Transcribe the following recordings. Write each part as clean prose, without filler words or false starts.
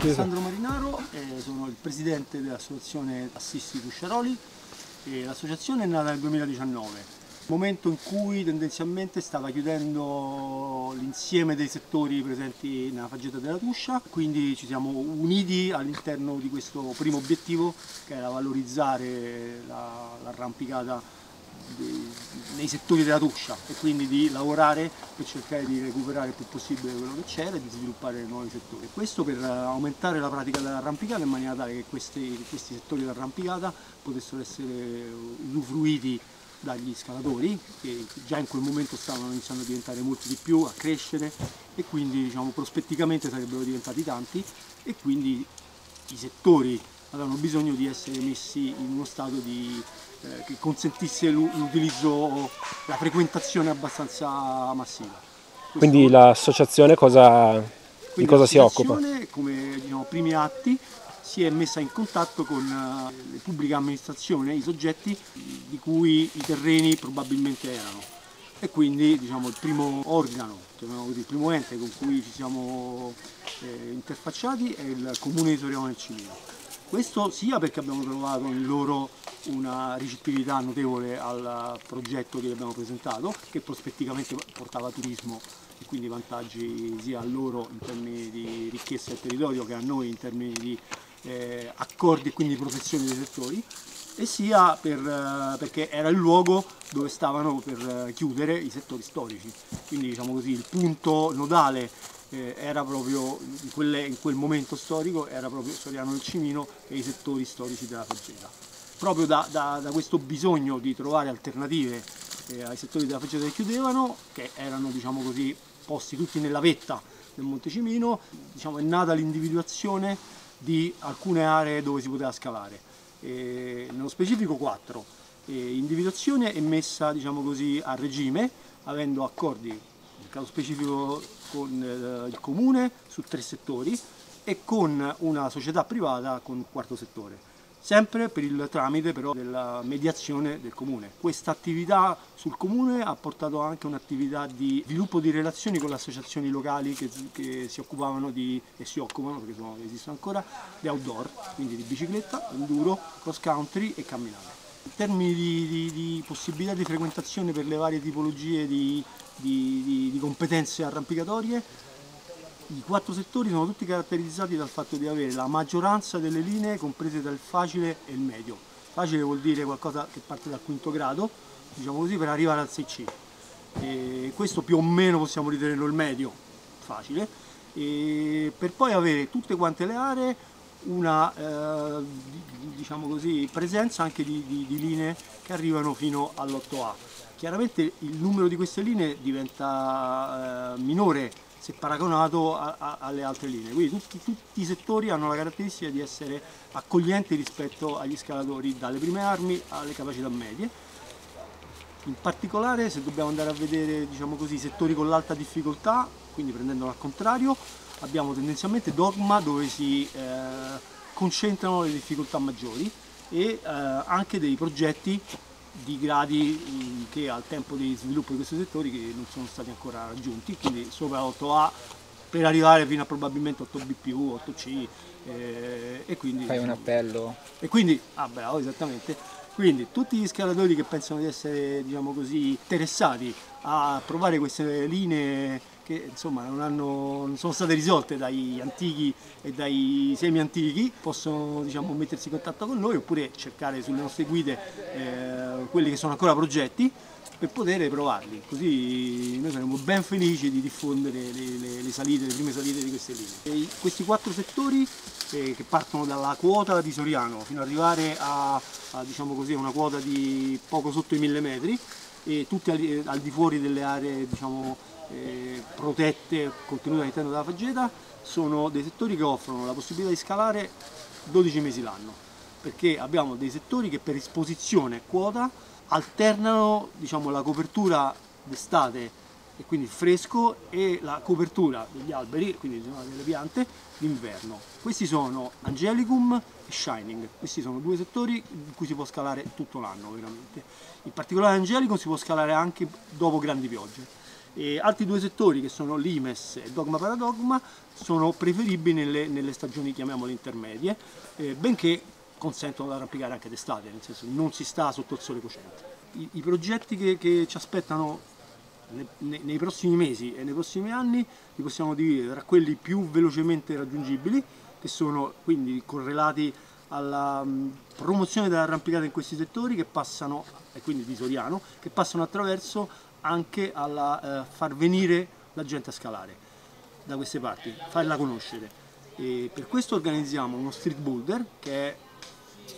Alessandro Marinaro, sono il presidente dell'associazione Tassisti Cusciaroli e l'associazione è nata nel 2019, momento in cui tendenzialmente stava chiudendo l'insieme dei settori presenti nella faggeta della Tuscia, quindi ci siamo uniti all'interno di questo primo obiettivo che era valorizzare l'arrampicata nei settori della Tuscia e quindi di lavorare per cercare di recuperare il più possibile quello che c'era e di sviluppare nuovi settori. Questo per aumentare la pratica dell'arrampicata in maniera tale che questi settori dell'arrampicata potessero essere usufruiti dagli scalatori che già in quel momento stavano iniziando a diventare molti di più, a crescere e quindi diciamo, prospetticamente sarebbero diventati tanti e quindi i settori avevano bisogno di essere messi in uno stato che consentisse l'utilizzo, la frequentazione abbastanza massiva. Quindi l'associazione di cosa si occupa? Come diciamo, primi atti si è messa in contatto con le pubbliche amministrazioni, i soggetti di cui i terreni probabilmente erano e quindi diciamo, il primo organo, così, il primo ente con cui ci siamo interfacciati è il Comune di Soriano del Cimino. Questo sia perché abbiamo trovato in loro una ricettività notevole al progetto che abbiamo presentato, che prospetticamente portava turismo e quindi vantaggi sia a loro in termini di ricchezza del territorio che a noi in termini di accordi e quindi protezione dei settori, e sia perché era il luogo dove stavano per chiudere i settori storici, quindi diciamo così il punto nodale era proprio in quel momento storico era proprio Soriano del Cimino e i settori storici della faggeta. Proprio da questo bisogno di trovare alternative ai settori della faggeta che chiudevano, che erano diciamo così, posti tutti nella vetta del Monte Cimino, diciamo, è nata l'individuazione di alcune aree dove si poteva scavare, nello specifico 4. Individuazione e messa diciamo così, a regime, avendo accordi, nel caso specifico con il Comune su 3 settori e con una società privata con il 4º settore, sempre per il tramite però della mediazione del Comune. Questa attività sul Comune ha portato anche un'attività di sviluppo di relazioni con le associazioni locali che si occupavano e si occupano, perché esistono ancora, di outdoor, quindi di bicicletta, enduro, cross country e camminare. In termini di possibilità di frequentazione per le varie tipologie di competenze arrampicatorie, i 4 settori sono tutti caratterizzati dal fatto di avere la maggioranza delle linee comprese tra il facile e il medio. Facile vuol dire qualcosa che parte dal 5º grado, diciamo così, per arrivare al 6C. E questo più o meno possiamo ritenerlo il medio, facile, e per poi avere tutte quante le aree una diciamo così, presenza anche di linee che arrivano fino all'8A. Chiaramente il numero di queste linee diventa minore se paragonato alle altre linee, quindi tutti i settori hanno la caratteristica di essere accoglienti rispetto agli scalatori dalle prime armi alle capacità medie. In particolare, se dobbiamo andare a vedere diciamo così, i settori con l'alta difficoltà, quindi prendendolo al contrario, abbiamo tendenzialmente dogma dove si concentrano le difficoltà maggiori e anche dei progetti di gradi che al tempo di sviluppo di questi settori che non sono stati ancora raggiunti, quindi sopra 8A per arrivare fino a probabilmente 8B+, 8C e quindi fai un appello. E quindi, bravo, esattamente. Quindi tutti gli scalatori che pensano di essere diciamo così, interessati a provare queste linee che insomma non sono state risolte dagli antichi e dai semi-antichi, possono diciamo, mettersi in contatto con noi oppure cercare sulle nostre guide quelli che sono ancora progetti per poter provarli, così noi saremo ben felici di diffondere le prime salite di queste linee. E questi 4 settori che partono dalla quota di Soriano fino ad arrivare a diciamo così, una quota di poco sotto i 1000 metri e tutti al di fuori delle aree diciamo, protette contenute all'interno della faggeta, sono dei settori che offrono la possibilità di scalare 12 mesi l'anno, perché abbiamo dei settori che per esposizione quota alternano diciamo, la copertura d'estate e quindi il fresco e la copertura degli alberi, quindi delle piante, d'inverno. Questi sono Angelicum e Shining, questi sono 2 settori in cui si può scalare tutto l'anno veramente. In particolare Angelicum si può scalare anche dopo grandi piogge. E altri due settori, che sono l'Imes e Dogma Paradogma, sono preferibili nelle stagioni, chiamiamole intermedie, benché consentono di arrampicare anche d'estate, nel senso che non si sta sotto il sole cocente. I progetti che ci aspettano nei prossimi mesi e nei prossimi anni li possiamo dividere tra quelli più velocemente raggiungibili, che sono quindi correlati alla promozione dell'arrampicata in questi settori, che passano, e quindi di Soriano, che passano attraverso anche alla far venire la gente a scalare da queste parti, farla conoscere. E per questo organizziamo uno street boulder, che è,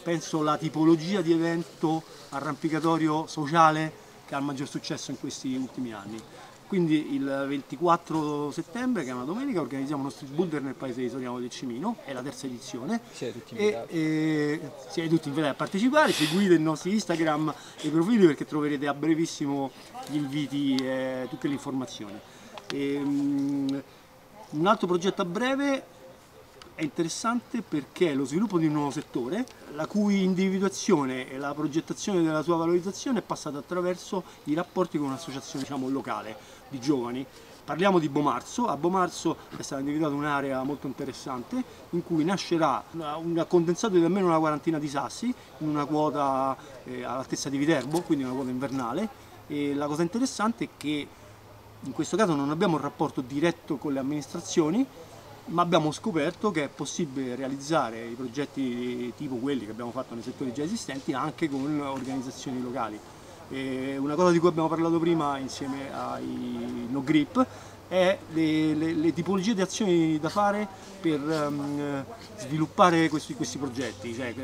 penso, la tipologia di evento arrampicatorio sociale che ha il maggior successo in questi ultimi anni. Quindi il 24 settembre, che è una domenica, organizziamo uno street boulder nel paese di Soriano del Cimino, è la terza edizione. Siete tutti invitati. Siete tutti invitati a partecipare, seguite il nostro Instagram e i profili, perché troverete a brevissimo gli inviti e tutte le informazioni. Un altro progetto a breve è interessante perché è lo sviluppo di un nuovo settore, la cui individuazione e la progettazione della sua valorizzazione è passata attraverso i rapporti con un'associazione, diciamo, locale di giovani. Parliamo di Bomarzo. A Bomarzo è stata individuata un'area molto interessante in cui nascerà un condensato di almeno una quarantina di sassi in una quota all'altezza di Viterbo, quindi una quota invernale. E la cosa interessante è che in questo caso non abbiamo un rapporto diretto con le amministrazioni, ma abbiamo scoperto che è possibile realizzare i progetti tipo quelli che abbiamo fatto nei settori già esistenti anche con organizzazioni locali. E una cosa di cui abbiamo parlato prima insieme ai No Grip è le tipologie di azioni da fare per sviluppare questi progetti, cioè,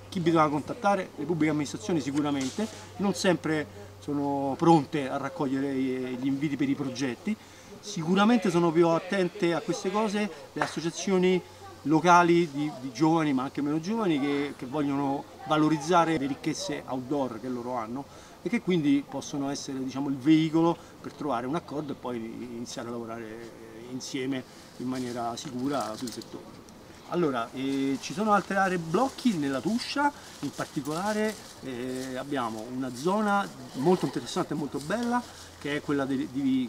chi bisogna contattare? Le pubbliche amministrazioni sicuramente, non sempre sono pronte a raccogliere gli inviti per i progetti. Sicuramente sono più attente a queste cose le associazioni locali di giovani, ma anche meno giovani, che vogliono valorizzare le ricchezze outdoor che loro hanno e che quindi possono essere, diciamo, il veicolo per trovare un accordo e poi iniziare a lavorare insieme in maniera sicura sui settori. Allora, ci sono altre aree blocchi nella Tuscia, in particolare abbiamo una zona molto interessante e molto bella, che è quella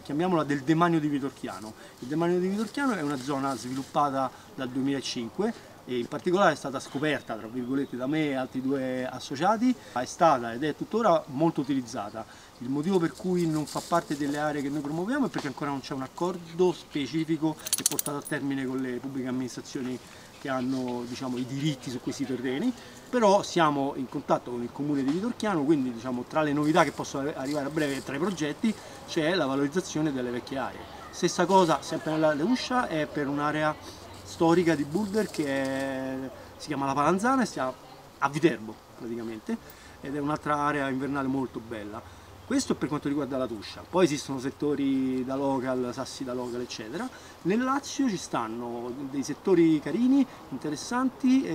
chiamiamola del Demanio di Vitorchiano. Il Demanio di Vitorchiano è una zona sviluppata dal 2005 e in particolare è stata scoperta, tra virgolette, da me e altri due associati. È stata ed è tuttora molto utilizzata. Il motivo per cui non fa parte delle aree che noi promuoviamo è perché ancora non c'è un accordo specifico e portato a termine con le pubbliche amministrazioni che hanno, diciamo, i diritti su questi terreni, però siamo in contatto con il comune di Vitorchiano, quindi, diciamo, tra le novità che possono arrivare a breve tra i progetti c'è la valorizzazione delle vecchie aree. Stessa cosa, sempre nella Tuscia, è per un'area storica di boulder si chiama La Palanzana e sta a Viterbo praticamente, ed è un'altra area invernale molto bella. Questo è per quanto riguarda la Tuscia. Poi esistono settori da local, sassi da local, eccetera. Nel Lazio ci stanno dei settori carini, interessanti,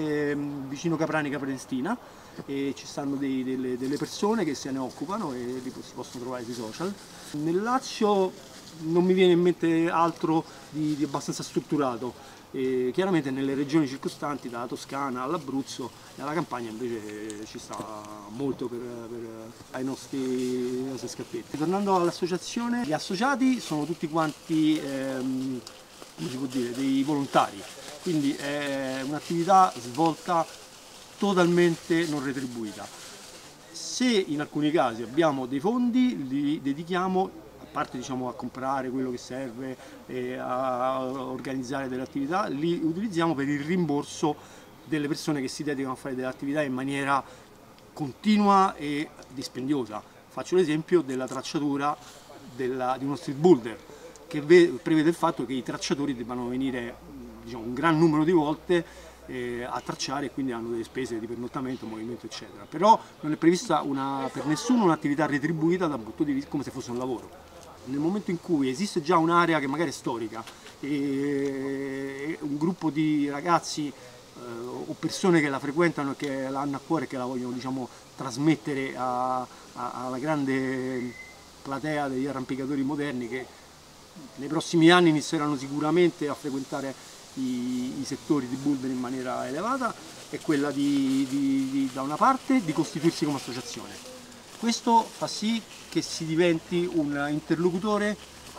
vicino Capranica Prenestina, e ci stanno delle persone che se ne occupano e si possono trovare sui social. Nel Lazio non mi viene in mente altro di abbastanza strutturato. Chiaramente nelle regioni circostanti, dalla Toscana all'Abruzzo e alla Campania, invece ci sta molto ai nostri scarpetti. Tornando all'associazione, gli associati sono tutti quanti come si può dire, dei volontari, quindi è un'attività svolta totalmente non retribuita. Se in alcuni casi abbiamo dei fondi, li dedichiamo, a parte, diciamo, a comprare quello che serve e a organizzare delle attività, li utilizziamo per il rimborso delle persone che si dedicano a fare delle attività in maniera continua e dispendiosa. Faccio l'esempio della tracciatura di uno street boulder, che prevede il fatto che i tracciatori debbano venire, diciamo, un gran numero di volte a tracciare, e quindi hanno delle spese di pernottamento, movimento, eccetera. Però non è prevista per nessuno un'attività retribuita dal punto di vista come se fosse un lavoro. Nel momento in cui esiste già un'area che magari è storica e un gruppo di ragazzi o persone che la frequentano e che la hanno a cuore e che la vogliono, diciamo, trasmettere alla grande platea degli arrampicatori moderni, che nei prossimi anni inizieranno sicuramente a frequentare i settori di boulder in maniera elevata, è quella da una parte di costituirsi come associazione. Questo fa sì che si diventi un interlocutore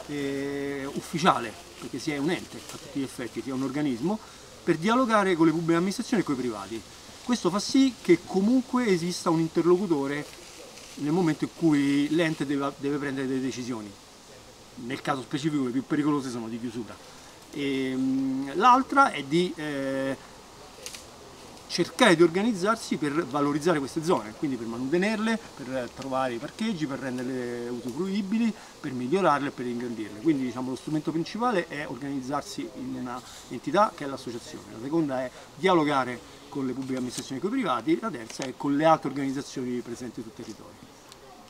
ufficiale, perché si è un ente a tutti gli effetti, si è un organismo, per dialogare con le pubbliche amministrazioni e con i privati. Questo fa sì che comunque esista un interlocutore nel momento in cui l'ente deve prendere delle decisioni. Nel caso specifico le più pericolose sono di chiusura. L'altra è di cercare di organizzarsi per valorizzare queste zone, quindi per mantenerle, per trovare i parcheggi, per renderle usufruibili, per migliorarle e per ingrandirle. Quindi diciamo, lo strumento principale è organizzarsi in una entità che è l'associazione, la seconda è dialogare con le pubbliche amministrazioni e con i privati, la terza è con le altre organizzazioni presenti sul territorio.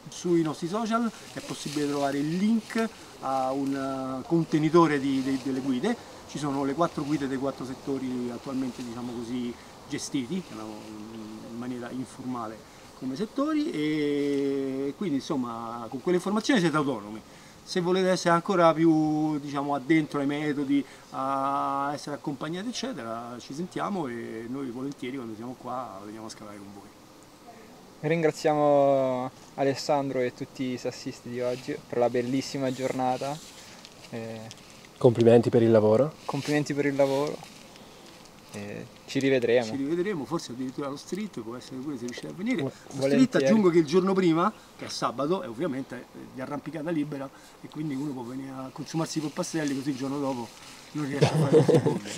Sui nostri social è possibile trovare il link a un contenitore delle guide, ci sono le 4 guide dei 4 settori attualmente, diciamo così, gestiti in maniera informale come settori, e quindi insomma con quelle informazioni siete autonomi. Se volete essere ancora più, diciamo, addentro ai metodi, a essere accompagnati eccetera, ci sentiamo e noi volentieri quando siamo qua veniamo a scalare con voi. Ringraziamo Alessandro e tutti i sassisti di oggi per la bellissima giornata. Complimenti per il lavoro. Complimenti per il lavoro. Ci rivedremo. Ci rivedremo, forse addirittura allo street, può essere pure se riuscite a venire. Lo Volentieri. street aggiungo che il giorno prima, che è sabato, è ovviamente di arrampicata libera e quindi uno può venire a consumarsi i polpastrelli, così il giorno dopo non riesce a fare le seconde.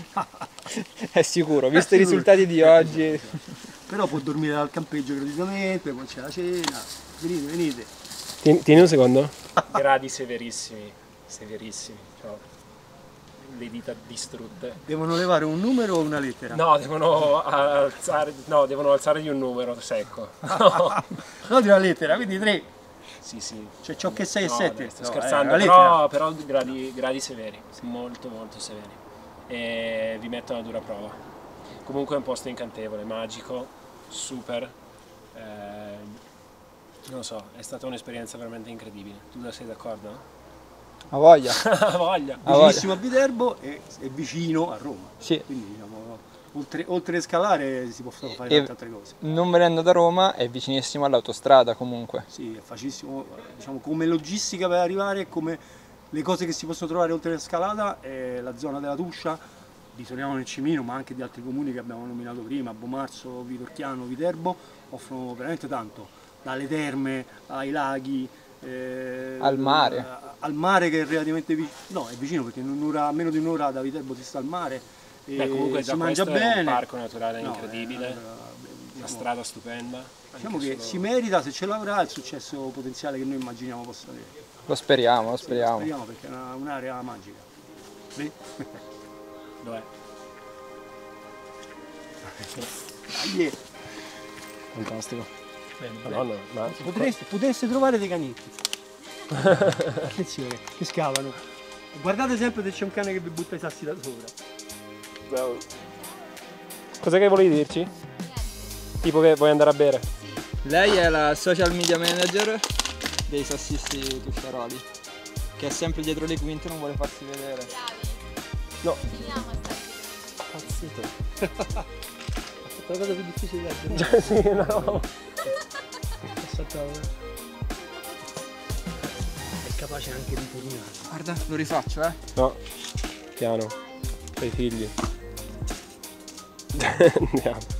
È sicuro, visto i risultati di oggi. Però può dormire dal campeggio gratuitamente, poi c'è la cena, venite. Tieni un secondo. Gradi severissimi, severissimi. Ciao. Le dita distrutte. Devono levare un numero o una lettera? No, devono alzare di un numero secco. No, di una lettera, quindi 3. Sì, sì. Cioè ciò che 6 e 7. Dai, sto scherzando, però gradi severi, molto molto severi. E vi mettono a dura prova. Comunque è un posto incantevole, magico, super. Non lo so, è stata un'esperienza veramente incredibile. Tu sei d'accordo? A voglia. A voglia. Vicinissimo a Viterbo e vicino a Roma. Sì. Quindi diciamo, oltre a scalare si possono fare tante altre cose. Non venendo da Roma è vicinissimo all'autostrada comunque. Sì, è facilissimo, diciamo, come logistica per arrivare, come le cose che si possono trovare oltre la scalata, la zona della Tuscia, di Soriano nel Cimino, ma anche di altri comuni che abbiamo nominato prima, Bomarzo, Vitorchiano, Viterbo, offrono veramente tanto, dalle terme ai laghi, al mare che è relativamente vicino, no è vicino perché a meno di un'ora da Viterbo si sta al mare, comunque si mangia bene, è un parco naturale no, incredibile, una strada stupenda. Diciamo che si merita, se ce l'avrà, il successo potenziale che noi immaginiamo possa avere. Lo speriamo, Sì, lo speriamo perché è un'area magica. Sì? Lo è. Dai. Fantastico. Madonna, ma Potreste trovare dei canetti. Attenzione, che scavano. Guardate sempre se c'è un cane che vi butta i sassi da sopra. Cos'è che volevi dirci? Tipo che vuoi andare a bere? Lei è la social media manager dei sassisti tusciaroli, che è sempre dietro le quinte e non vuole farsi vedere. No. Cazzito. Ha fatto la cosa più difficile da dire. Sì, no. È capace anche di tornare. Guarda, lo rifaccio, No, piano. Sei figli. Andiamo.